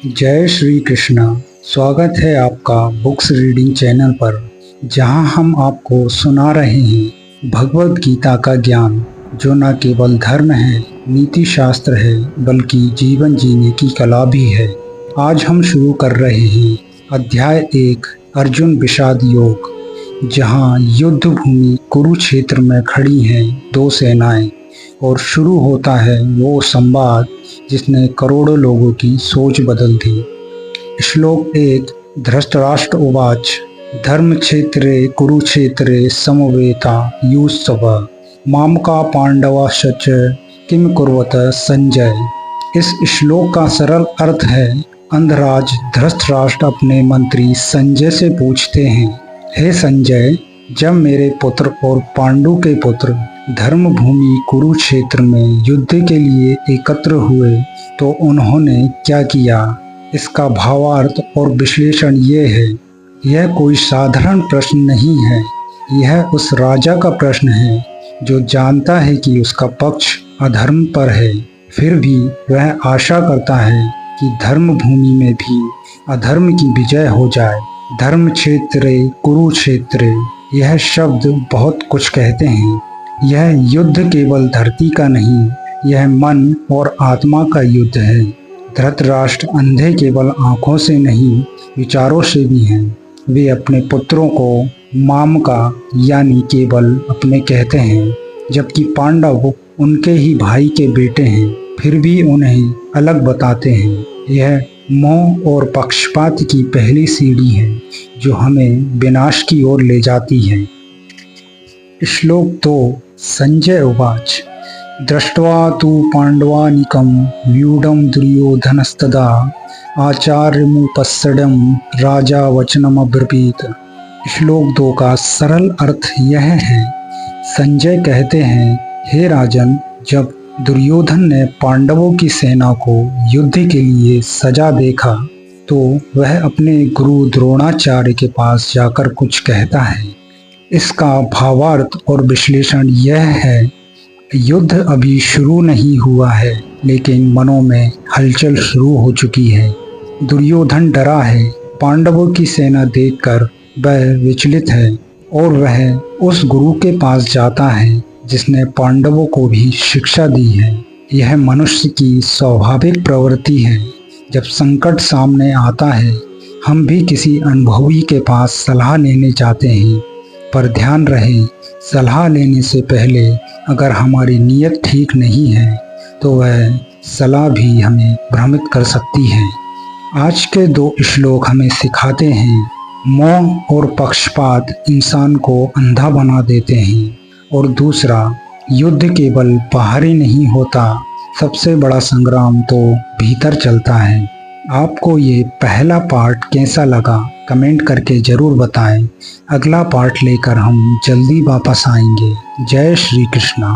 जय श्री कृष्णा। स्वागत है आपका बुक्स रीडिंग चैनल पर, जहां हम आपको सुना रहे हैं भगवत गीता का ज्ञान, जो न केवल धर्म है, नीति शास्त्र है, बल्कि जीवन जीने की कला भी है। आज हम शुरू कर रहे हैं अध्याय 1 अर्जुन विषाद योग, जहां युद्ध भूमि कुरुक्षेत्र में खड़ी हैं दो सेनाएं और शुरू होता है वो संवाद जिसने करोड़ों लोगों की सोच बदल दी। श्लोक 1। धृतराष्ट्र उवाच धर्मक्षेत्रे कुरुक्षेत्रे समवेता युस्तव मामका पांडवाश्च किम कुर्वत संजय। इस श्लोक का सरल अर्थ है, अंधराज धृतराष्ट्र अपने मंत्री संजय से पूछते हैं, हे संजय, जब मेरे पुत्र और पांडु के पुत्र धर्मभूमि कुरुक्षेत्र में युद्ध के लिए एकत्र हुए तो उन्होंने क्या किया। इसका भावार्थ और विश्लेषण ये है, यह कोई साधारण प्रश्न नहीं है, यह उस राजा का प्रश्न है जो जानता है कि उसका पक्ष अधर्म पर है, फिर भी वह आशा करता है कि धर्मभूमि में भी अधर्म की विजय हो जाए। धर्म क्षेत्रे कुरुक्षेत्रे, यह शब्द बहुत कुछ कहते हैं। यह युद्ध केवल धरती का नहीं, यह मन और आत्मा का युद्ध है। धृतराष्ट्र अंधे केवल आंखों से नहीं, विचारों से भी हैं। वे अपने पुत्रों को माम का यानी केवल अपने कहते हैं, जबकि पांडव उनके ही भाई के बेटे हैं, फिर भी उन्हें अलग बताते हैं। यह मोह और पक्षपात की पहली सीढ़ी है जो हमें विनाश की ओर ले जाती है। श्लोक 2। संजय उवाच दृष्ट्वा तु पांडवानीकं व्यूढं दुर्योधनस्तदा आचार्यमुपस्सडं राजा वचनमब्रवीत। श्लोक 2 का सरल अर्थ यह है, संजय कहते हैं, हे राजन, जब दुर्योधन ने पांडवों की सेना को युद्ध के लिए सजा देखा तो वह अपने गुरु द्रोणाचार्य के पास जाकर कुछ कहता है। इसका भावार्थ और विश्लेषण यह है, युद्ध अभी शुरू नहीं हुआ है, लेकिन मनों में हलचल शुरू हो चुकी है। दुर्योधन डरा है, पांडवों की सेना देखकर वह विचलित है और वह उस गुरु के पास जाता है जिसने पांडवों को भी शिक्षा दी है। यह मनुष्य की स्वाभाविक प्रवृत्ति है। जब संकट सामने आता है, हम भी किसी अनुभवी के पास सलाह लेने जाते हैं, पर ध्यान रहे, सलाह लेने से पहले अगर हमारी नीयत ठीक नहीं है तो वह सलाह भी हमें भ्रमित कर सकती है। आज के 2 श्लोक हमें सिखाते हैं, मोह और पक्षपात इंसान को अंधा बना देते हैं, और दूसरा, युद्ध केवल बाहरी नहीं होता, सबसे बड़ा संग्राम तो भीतर चलता है। आपको ये पहला पार्ट कैसा लगा कमेंट करके ज़रूर बताएं। अगला पार्ट लेकर हम जल्दी वापस आएंगे। जय श्री कृष्णा।